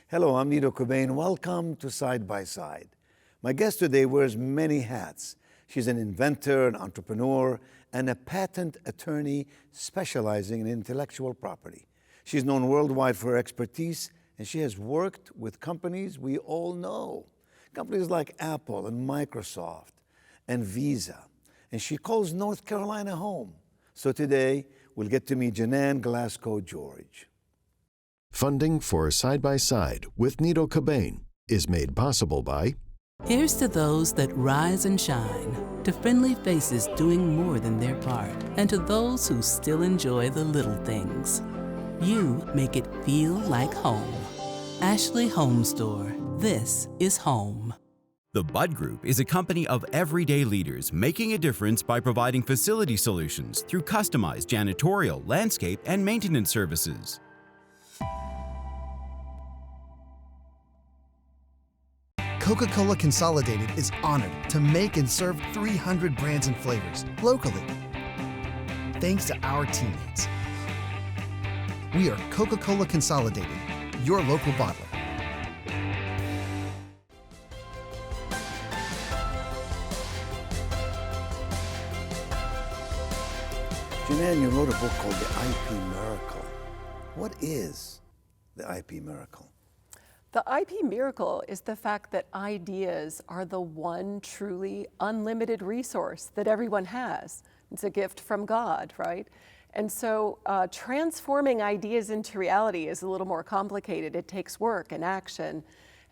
Hello, I'm Nito Cobain. Welcome to Side by Side. My guest today wears many hats. She's an inventor, an entrepreneur, and a patent attorney specializing in intellectual property. She's known worldwide for her expertise, and she has worked with companies we all know. Companies like Apple and Microsoft and Visa. And she calls North Carolina home. So today, we'll get to meet JiNan Glasgow George. Funding for Side by Side with Nito Cobain is made possible by... Here's to those that rise and shine, to friendly faces doing more than their part, and to those who still enjoy the little things. You make it feel like home. Ashley Home Store. This is home. The Bud Group is a company of everyday leaders making a difference by providing facility solutions through customized janitorial, landscape, and maintenance services. Coca-Cola Consolidated is honored to make and serve 300 brands and flavors locally. Thanks to our teammates. We are Coca-Cola Consolidated, your local bottler. JiNan, you wrote a book called The IP Miracle. What is the IP Miracle? The IP miracle is the fact that ideas are the one truly unlimited resource that everyone has. It's a gift from God, right? And so transforming ideas into reality is a little more complicated. It takes work and action.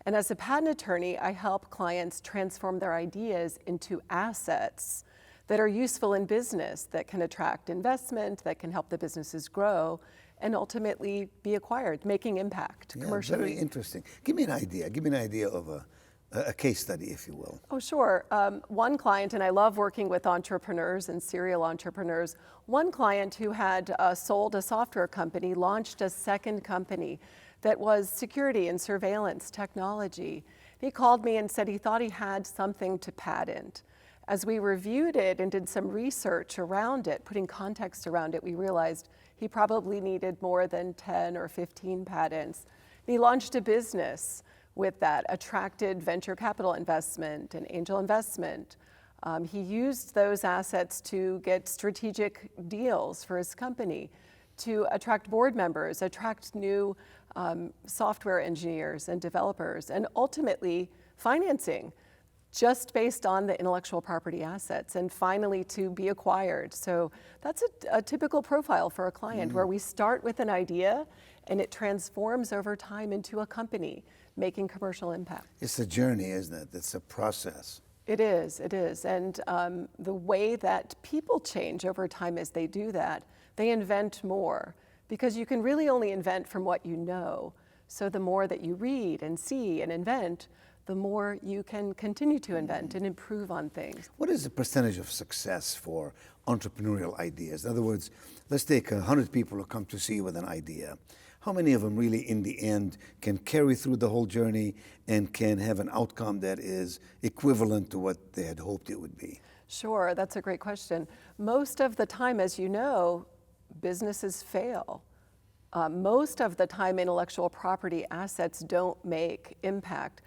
And as a patent attorney, I help clients transform their ideas into assets that are useful in business, that can attract investment, that can help the businesses grow, and ultimately be acquired, making impact commercially. Very interesting. Give me an idea. Give me an idea of a case study, if you will. Oh, sure. One client, and I love working with entrepreneurs and serial entrepreneurs, one client who had sold a software company launched a second company that was security and surveillance technology. He called me and said he thought he had something to patent. As we reviewed it and did some research around it, putting context around it, we realized he probably needed more than 10 or 15 patents. He launched a business with that, attracted venture capital investment and angel investment. He used those assets to get strategic deals for his company, to attract board members, attract new software engineers and developers, and ultimately financing, just based on the intellectual property assets, and finally to be acquired. So that's a typical profile for a client, where we start with an idea and it transforms over time into a company, making commercial impact. It's a journey, isn't it? It's a process. It is. And the way that people change over time as they do that, they invent more, because you can really only invent from what you know. So the more that you read and see and invent, the more you can continue to invent and improve on things. What is the percentage of success for entrepreneurial ideas? In other words, let's take 100 people who come to see you with an idea. How many of them really in the end can carry through the whole journey and can have an outcome that is equivalent to what they had hoped it would be? Sure, that's a great question. Most of the time, as you know, businesses fail. Most of the time, intellectual property assets don't make impact,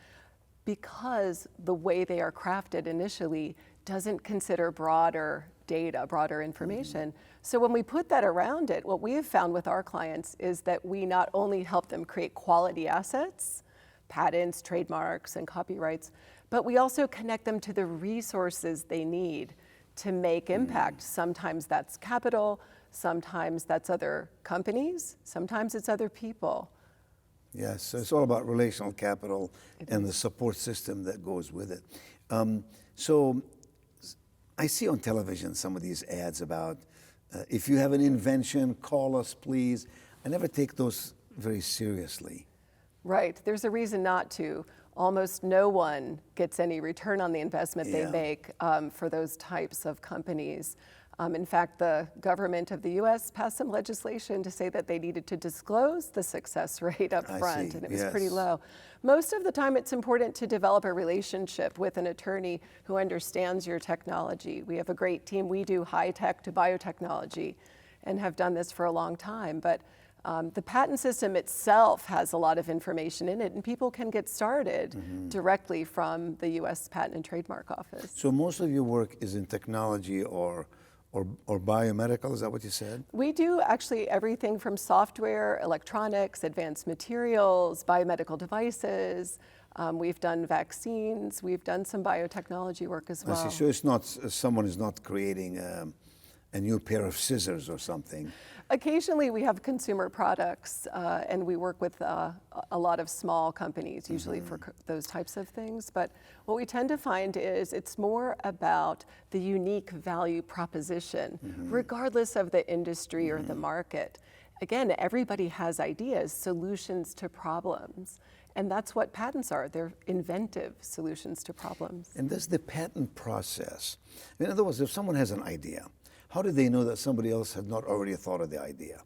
because the way they are crafted initially doesn't consider broader data, broader information. So when we put that around it, what we have found with our clients is that we not only help them create quality assets, patents, trademarks, and copyrights, but we also connect them to the resources they need to make impact. Sometimes that's capital, sometimes that's other companies, sometimes it's other people. Yes, so it's all about relational capital and the support system that goes with it. So I see on television some of these ads about, if you have an invention, call us, please. I never take those very seriously. Right, there's a reason not to. Almost no one gets any return on the investment they make for those types of companies. In fact, the government of the US passed some legislation to say that they needed to disclose the success rate up front, and it was pretty low. Most of the time, it's important to develop a relationship with an attorney who understands your technology. We have a great team. We do high tech to biotechnology and have done this for a long time. But The patent system itself has a lot of information in it, and people can get started directly from the U.S. Patent and Trademark Office. So most of your work is in technology or biomedical, is that what you said? We do actually everything from software, electronics, advanced materials, biomedical devices. We've done vaccines. We've done some biotechnology work as well. I see. So it's not, someone is not creating a new pair of scissors or something. Occasionally we have consumer products, and we work with a lot of small companies, usually for those types of things. But what we tend to find is it's more about the unique value proposition, regardless of the industry or the market. Again, everybody has ideas, solutions to problems. And that's what patents are. They're inventive solutions to problems. And that's the patent process. In other words, if someone has an idea, how do they know that somebody else had not already thought of the idea?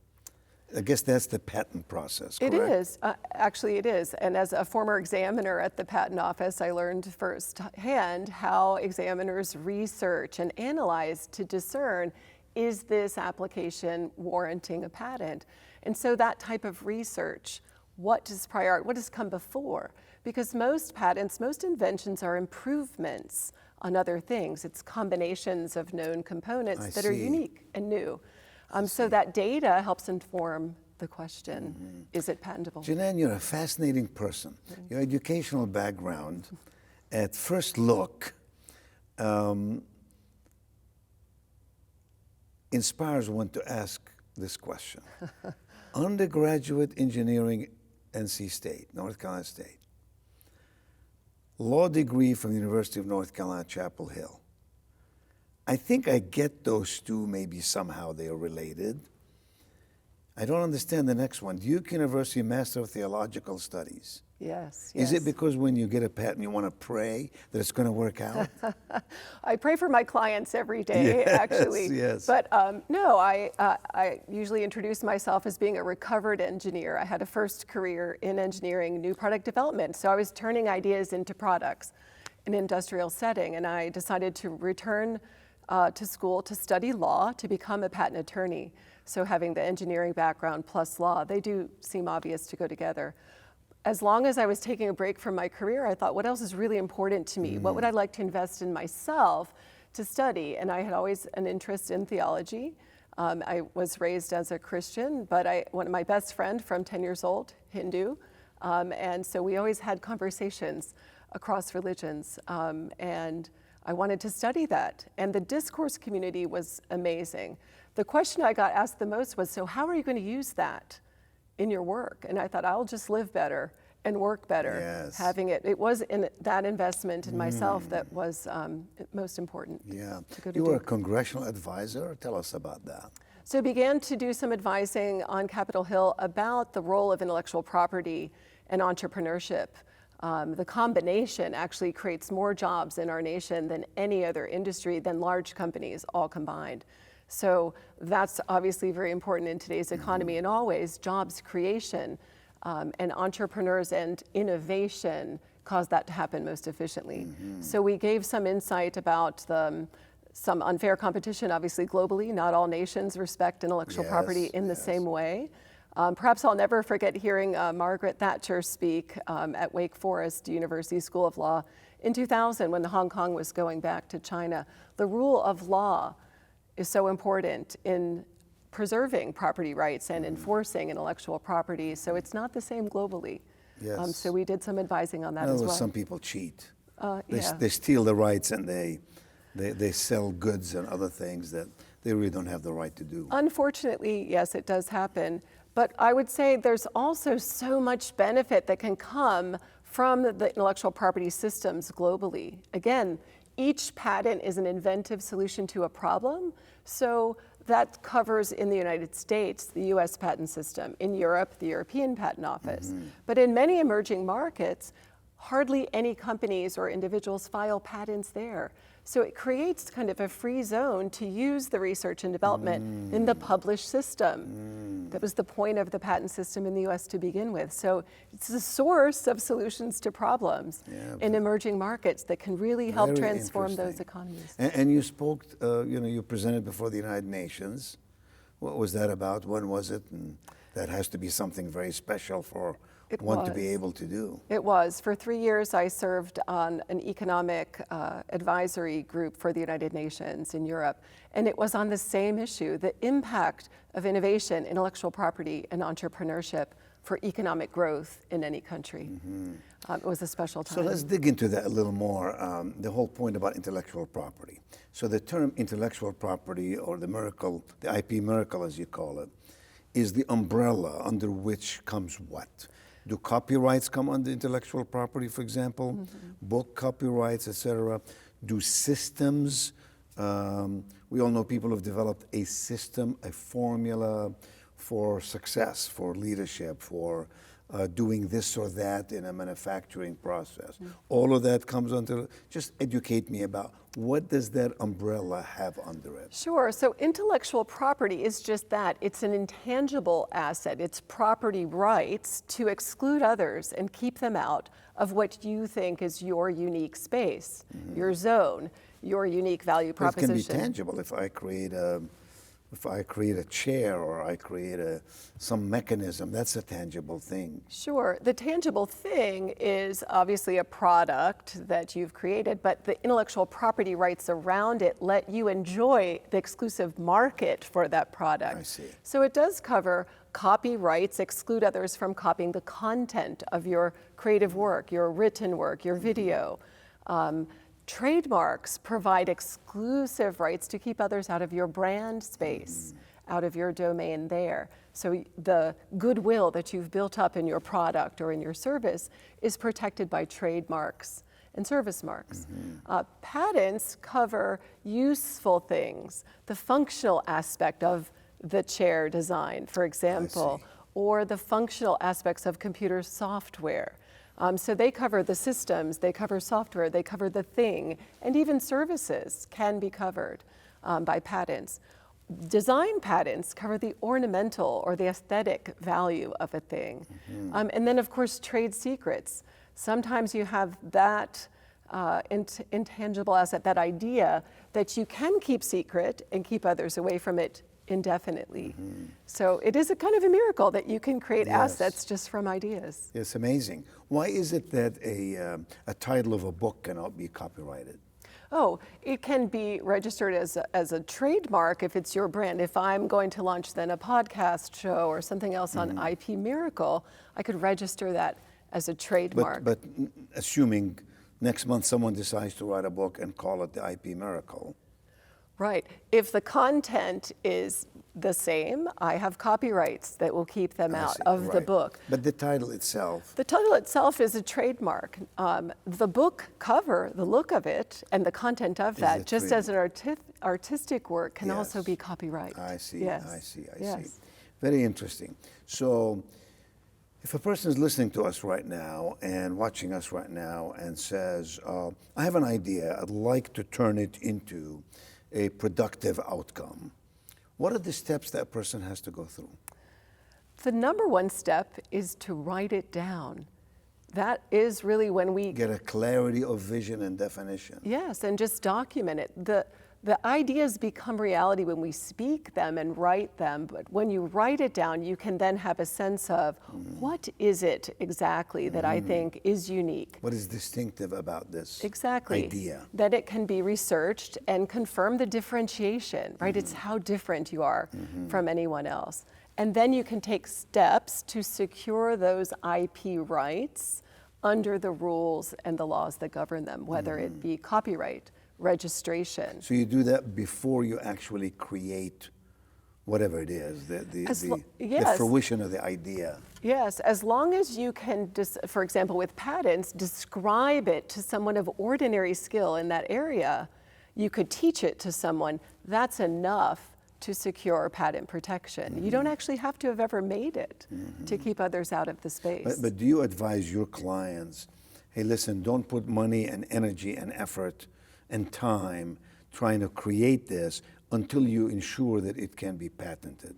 I guess that's the patent process, correct? It is. Actually, it is. And as a former examiner at the Patent Office, I learned firsthand how examiners research and analyze to discern, is this application warranting a patent? And so that type of research, what does come before? Because most patents, most inventions are improvements on other things. It's combinations of known components that are unique and new. So that data helps inform the question, is it patentable? JiNan, you're a fascinating person. Your educational background, at first look, inspires one to ask this question. Undergraduate engineering, NC State, North Carolina State. Law degree from the University of North Carolina, Chapel Hill. I think I get those two, maybe somehow they are related. I don't understand the next one. Duke University Master of Theological Studies. Yes. Is it because when you get a patent you want to pray that it's going to work out? I pray for my clients every day, actually. Yes. But no, I usually introduce myself as being a recovered engineer. I had a first career in engineering, new product development. So I was turning ideas into products in an industrial setting. And I decided to return to school to study law, to become a patent attorney. So having the engineering background plus law, they do seem obvious to go together. As long as I was taking a break from my career, I thought, what else is really important to me? What would I like to invest in myself to study? And I had always an interest in theology. I was raised as a Christian, but my best friend from 10 years old, Hindu. And so we always had conversations across religions. And I wanted to study that. And the discourse community was amazing. The question I got asked the most was, so how are you going to use that in your work? And I thought, I'll just live better and work better having it. It was in that investment in myself that was most important. Yeah. You were a congressional advisor. Tell us about that. So I began to do some advising on Capitol Hill about the role of intellectual property and entrepreneurship. The combination actually creates more jobs in our nation than any other industry, than large companies all combined. So that's obviously very important in today's economy and always. Jobs creation and entrepreneurs and innovation cause that to happen most efficiently. So we gave some insight about some unfair competition, obviously globally. Not all nations respect intellectual property in the same way. Perhaps I'll never forget hearing Margaret Thatcher speak at Wake Forest University School of Law in 2000 when Hong Kong was going back to China. The rule of law is so important in preserving property rights and enforcing intellectual property. So it's not the same globally. Yes. So we did some advising on that as well. Some people cheat. Yeah. They steal the rights and they sell goods and other things that they really don't have the right to do. Unfortunately, yes, it does happen. But I would say there's also so much benefit that can come from the intellectual property systems globally. Again, each patent is an inventive solution to a problem. So that covers in the United States, the US patent system, in Europe, the European Patent Office. But in many emerging markets, hardly any companies or individuals file patents there. So it creates kind of a free zone to use the research and development in the published system. That was the point of the patent system in the US to begin with. So it's a source of solutions to problems in emerging markets that can really help transform those economies. And you spoke, you presented before the United Nations. What was that about? When was it? And That has to be something very special for It one to be was. able to do. It was. For 3 years, I served on an economic advisory group for the United Nations in Europe, and it was on the same issue, the impact of innovation, intellectual property, and entrepreneurship for economic growth in any country. It was a special time. So let's dig into that a little more, the whole point about intellectual property. So the term intellectual property, or the miracle, the IP miracle as you call it, is the umbrella under which comes what? Do copyrights come under intellectual property, for example? Book copyrights, etc. Do systems, we all know people have developed a system, a formula for success, for leadership, for doing this or that in a manufacturing process. All of that comes under, just educate me about what does that umbrella have under it? Sure. So intellectual property is just that. It's an intangible asset. It's property rights to exclude others and keep them out of what you think is your unique space, your zone, your unique value But it can proposition. be tangible if I create a chair or I create some mechanism. That's a tangible thing. Sure. The tangible thing is obviously a product that you've created, but the intellectual property rights around it let you enjoy the exclusive market for that product. I see. So it does cover copyrights, exclude others from copying the content of your creative work, your written work, your video. Trademarks provide exclusive rights to keep others out of your brand space, out of your domain there. So the goodwill that you've built up in your product or in your service is protected by trademarks and service marks. Patents cover useful things, the functional aspect of the chair design, for example, or the functional aspects of computer software. So they cover the systems, they cover software, they cover the thing, and even services can be covered by patents. Design patents cover the ornamental or the aesthetic value of a thing. And then, of course, trade secrets. Sometimes you have that intangible asset, that idea that you can keep secret and keep others away from it indefinitely. So it is a kind of a miracle that you can create assets just from ideas. It's amazing. Why is it that a title of a book cannot be copyrighted? Oh, it can be registered as a trademark if it's your brand. If I'm going to launch then a podcast show or something else on IP Miracle, I could register that as a trademark. But assuming next month someone decides to write a book and call it the IP Miracle. Right. If the content is the same, I have copyrights that will keep them out of the book. But the title itself. The title itself is a trademark. The book cover, the look of it, and the content of that, just as an artistic work, can also be copyright. I see, Yes. I see. Yes. Very interesting. So if a person is listening to us right now and watching us right now and says, I have an idea, I'd like to turn it into a productive outcome, what are the steps that person has to go through? The number one step is to write it down. That is really when we Get a clarity of vision and definition. Yes, and just document it. The ideas become reality when we speak them and write them, but when you write it down, you can then have a sense of what is it exactly that I think is unique. What is distinctive about this Exactly. idea? That it can be researched and confirm the differentiation, right? It's how different you are from anyone else. And then you can take steps to secure those IP rights under the rules and the laws that govern them, whether it be copyright, registration. So you do that before you actually create whatever it is, the Yes. fruition of the idea. Yes, as long as you can, for example, with patents, describe it to someone of ordinary skill in that area, you could teach it to someone, that's enough to secure patent protection. You don't actually have to have ever made it to keep others out of the space. But do you advise your clients, hey, listen, don't put money and energy and effort and time trying to create this until you ensure that it can be patented?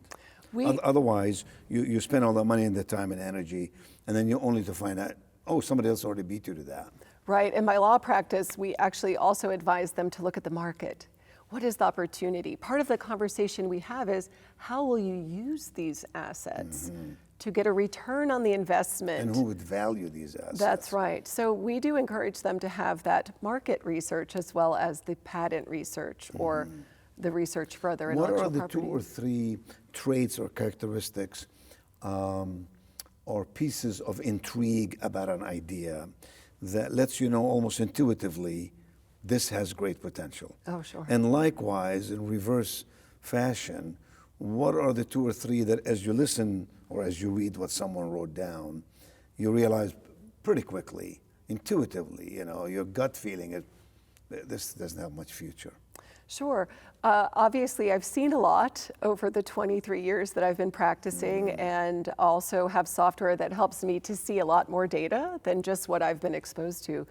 Otherwise, you spend all that money and the time and energy, and then you're only to find out, oh, somebody else already beat you to that. Right, in my law practice, we actually also advise them to look at the market. what is the opportunity? Part of the conversation we have is, how will you use these assets to get a return on the investment? And who would value these assets? That's right. So we do encourage them to have that market research as well as the patent research or the research for other intellectual property. What are the 2 or 3 traits or characteristics or pieces of intrigue about an idea that lets you know almost intuitively this has great potential? Oh, sure. And likewise, in reverse fashion, what are the 2 or 3 that as you listen or as you read what someone wrote down, you realize pretty quickly, intuitively, your gut feeling is this doesn't have much future? Sure. Obviously, I've seen a lot over the 23 years that I've been practicing, and also have software that helps me to see a lot more data than just what I've been exposed to.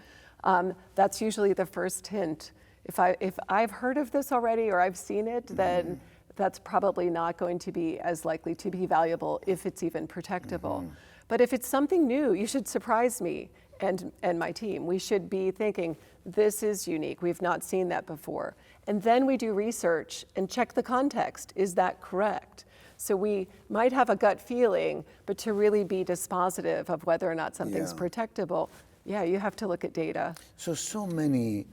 That's usually the first hint. If I've heard of this already or I've seen it, then that's probably not going to be as likely to be valuable if it's even protectable. But if it's something new, you should surprise me and my team. We should be thinking, this is unique. We've not seen that before. And then we do research and check the context. Is that correct? So we might have a gut feeling, but to really be dispositive of whether or not something's protectable, you have to look at data. So many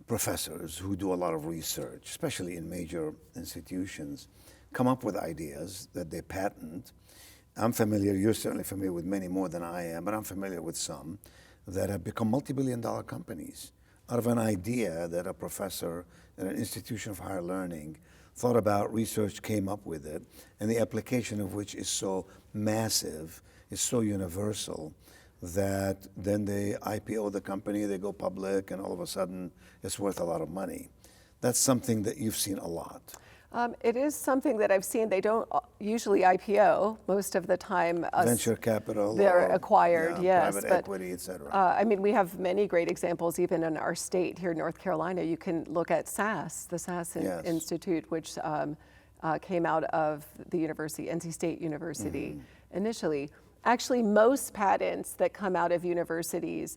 professors who do a lot of research, especially in major institutions, come up with ideas that they patent. I'm familiar, you're certainly familiar with many more than I am, but I'm familiar with some that have become multi-billion-dollar companies out of an idea that a professor at an institution of higher learning thought about, research, came up with it, and the application of which is so massive, is so universal, that then they IPO the company, they go public, and all of a sudden it's worth a lot of money. That's something that you've seen a lot. It is something that I've seen. They don't usually IPO most of the time. Venture capital. They're acquired, yes. Private equity, et cetera. I mean, we have many great examples even in our state here in North Carolina. You can look at SAS, the SAS Institute, which came out of the university, NC State University, initially. Actually, most patents that come out of universities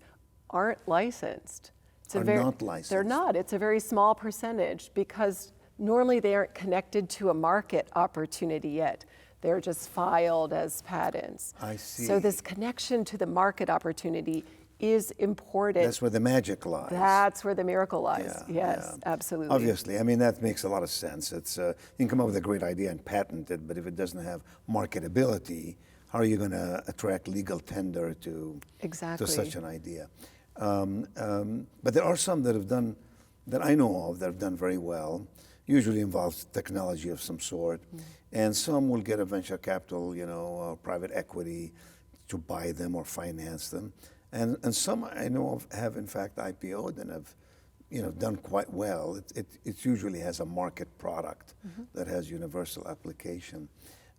aren't licensed. Not licensed. They're not. It's a very small percentage because normally they aren't connected to a market opportunity yet. They're just filed as patents. I see. So this connection to the market opportunity is important. That's where the magic lies. That's where the miracle lies. Yes, absolutely. Obviously, I mean, that makes a lot of sense. It's you can come up with a great idea and patent it, but if it doesn't have marketability, how are you going to attract legal tender to such an idea? But there are some that have done, that I know of, that have done very well. Usually involves technology of some sort, and some will get a venture capital, private equity to buy them or finance them, and some I know of have in fact IPO'd and have done quite well. It usually has a market product that has universal application.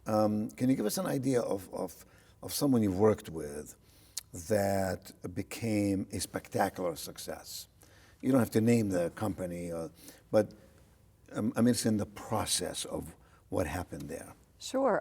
Can you give us an idea of someone you've worked with that became a spectacular success? You don't have to name the company, but I'm interested in the process of what happened there. Sure.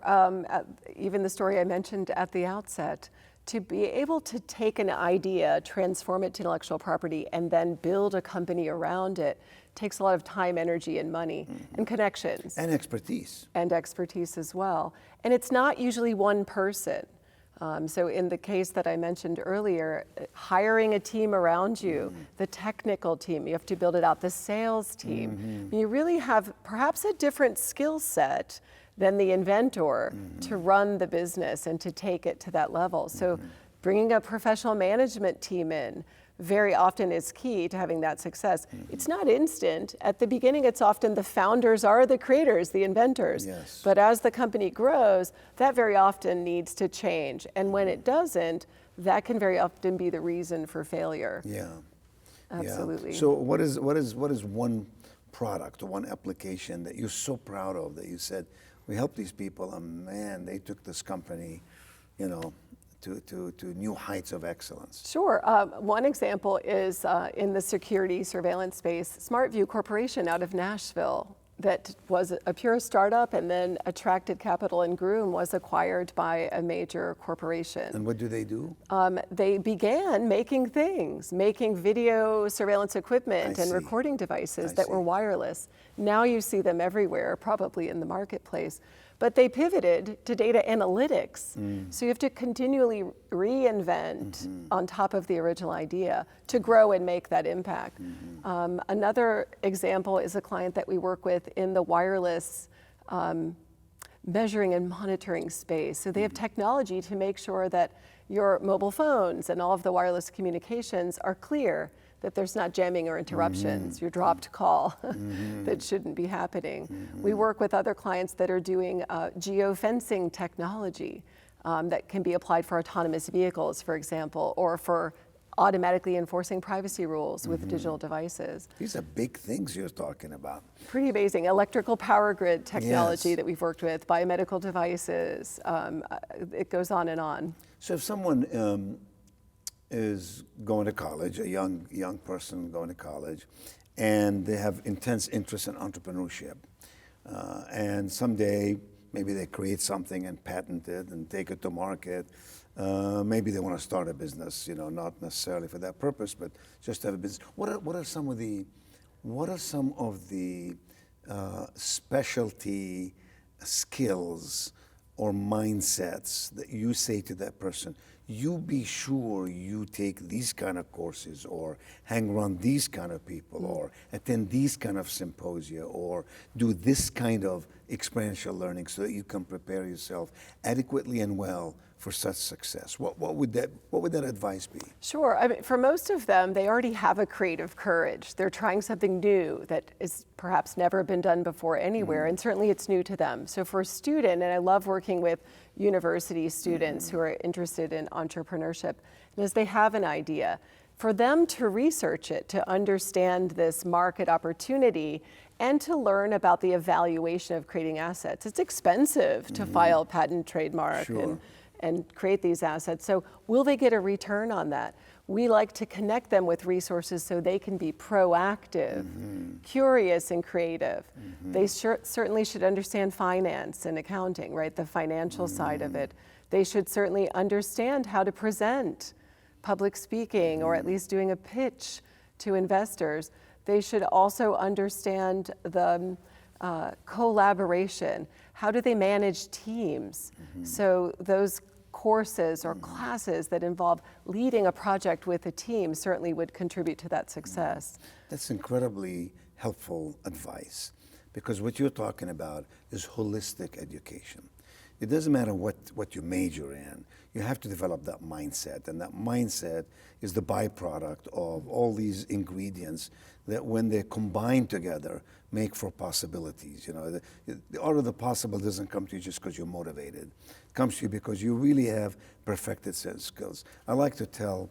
Even the story I mentioned at the outset, to be able to take an idea, transform it to intellectual property, and then build a company around it takes a lot of time, energy, and money, and connections. And expertise. And expertise as well. And it's not usually one person. So in the case that I mentioned earlier, hiring a team around you, the technical team, you have to build it out, the sales team. You really have perhaps a different skill set than the inventor to run the business and to take it to that level. So bringing a professional management team in very often is key to having that success. It's not instant. At the beginning, it's often the founders are the creators, the inventors. Yes. But as the company grows, that very often needs to change. And when it doesn't, that can very often be the reason for failure. Yeah. Absolutely. So what is one product or one application that you're so proud of that you said, we helped these people and man, they took this company, to new heights of excellence? Sure. One example is in the security surveillance space, SmartView Corporation out of Nashville. that was a pure startup and then attracted capital and grew and was acquired by a major corporation. And what do they do? They began making things, making video surveillance equipment and recording devices that were wireless. Now you see them everywhere, probably in the marketplace. But they pivoted to data analytics. So you have to continually reinvent on top of the original idea to grow and make that impact. Another example is a client that we work with in the wireless measuring and monitoring space. So they have technology to make sure that your mobile phones and all of the wireless communications are clear, that there's not jamming or interruptions, your dropped call that shouldn't be happening. We work with other clients that are doing geofencing technology that can be applied for autonomous vehicles, for example, or for automatically enforcing privacy rules with digital devices. These are big things you're talking about. Pretty amazing. Electrical power grid technology that we've worked with, biomedical devices, it goes on and on. So if someone is going to college, a young person going to college, and they have intense interest in entrepreneurship, and someday maybe they create something and patent it and take it to market. Maybe they want to start a business, not necessarily for that purpose, but just to have a business. What are some of the specialty skills or mindsets that you say to that person? You be sure you take these kind of courses, or hang around these kind of people, or attend these kind of symposia, or do this kind of experiential learning so that you can prepare yourself adequately and well for such success. What would that advice be? Sure. I mean, for most of them, they already have a creative courage. They're trying something new that is perhaps never been done before anywhere, and certainly it's new to them. So for a student, and I love working with university students who are interested in entrepreneurship, and as they have an idea, for them to research it, to understand this market opportunity, and to learn about the evaluation of creating assets. It's expensive to file patent, trademark, and create these assets. So will they get a return on that? We like to connect them with resources so they can be proactive, curious, and creative. They certainly should understand finance and accounting, right? The financial side of it. They should certainly understand how to present, public speaking, or at least doing a pitch to investors. They should also understand the collaboration. How do they manage teams? So those courses or classes that involve leading a project with a team certainly would contribute to that success. That's incredibly helpful advice, because what you're talking about is holistic education. It doesn't matter what you major in, you have to develop that mindset, and that mindset is the byproduct of all these ingredients that, when they combine together, make for possibilities. The art of the possible doesn't come to you just because you're motivated. It comes to you because you really have perfected set of skills. I like to tell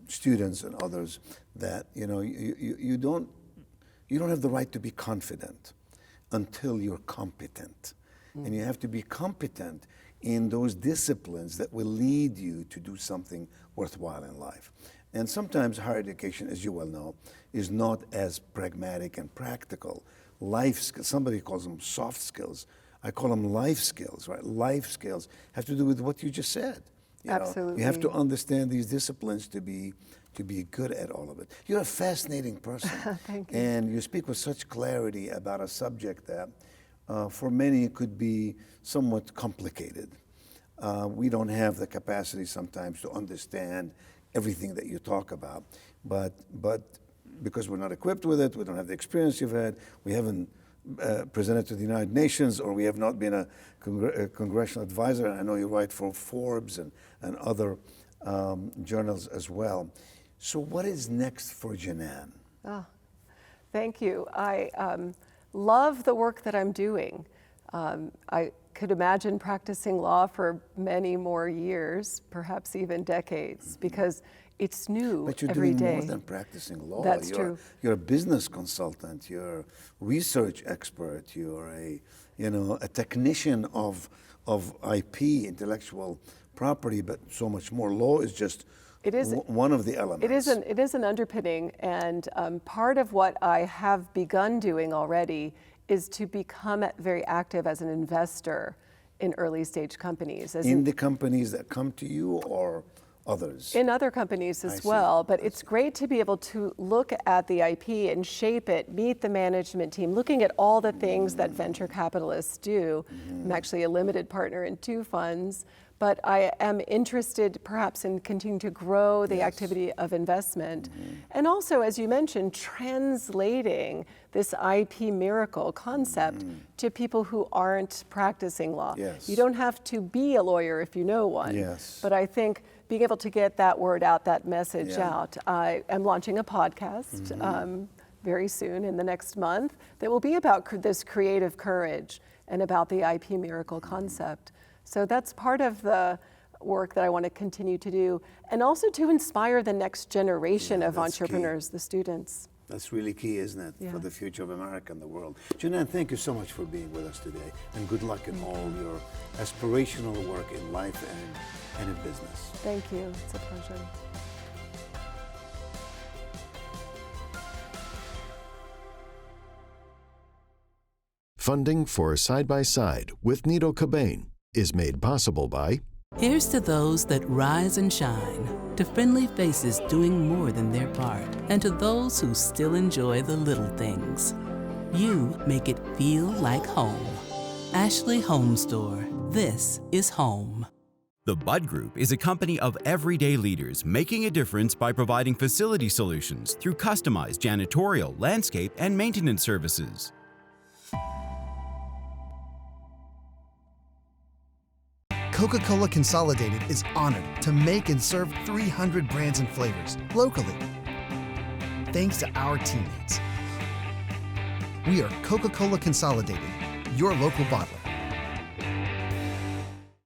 students and others that you don't have the right to be confident until you're competent. And you have to be competent in those disciplines that will lead you to do something worthwhile in life. And sometimes higher education, as you well know, is not as pragmatic and practical. Life skills, somebody calls them soft skills. I call them life skills, right? Life skills have to do with what you just said. Absolutely. You have to understand these disciplines to be good at all of it. You're a fascinating person. Thank you. And you speak with such clarity about a subject that for many could be somewhat complicated. We don't have the capacity sometimes to understand everything that you talk about, but because we're not equipped with it, we don't have the experience you've had, we haven't presented to the United Nations, or we have not been a congressional advisor. I know you write for Forbes and other journals as well. So what is next for JiNan? Oh, thank you. I love the work that I'm doing. I could imagine practicing law for many more years, perhaps even decades, because it's new but you're every doing day. more than practicing law. That's true. You're a business consultant. You're a research expert. You're a technician of IP, intellectual property, but so much more. Law is just one of the elements. It is an underpinning, and part of what I have begun doing already is to become very active as an investor in early stage companies. In the companies that come to you or others? In other companies as well, but it's great to be able to look at the IP and shape it, meet the management team, looking at all the things that venture capitalists do. I'm actually a limited partner in 2 funds, but I am interested perhaps in continuing to grow the activity of investment. And also, as you mentioned, translating this IP miracle concept to people who aren't practicing law. Yes. You don't have to be a lawyer if you know one. Yes. But I think being able to get that word out, that message out. I am launching a podcast very soon in the next month that will be about this creative courage and about the IP miracle concept. So that's part of the work that I want to continue to do, and also to inspire the next generation of entrepreneurs, the students. That's really key, isn't it, for the future of America and the world. JiNan, thank you so much for being with us today, and good luck in all your aspirational work in life and in business. Thank you. It's a pleasure. Funding for Side by Side with Nido Cobain is made possible by Here's to those that rise and shine, to friendly faces doing more than their part, and to those who still enjoy the little things. You make it feel like home. Ashley Home Store. This is home. The Bud Group is a company of everyday leaders making a difference by providing facility solutions through customized janitorial, landscape, and maintenance services. Coca-Cola Consolidated is honored to make and serve 300 brands and flavors locally. Thanks to our teammates. We are Coca-Cola Consolidated, your local bottler.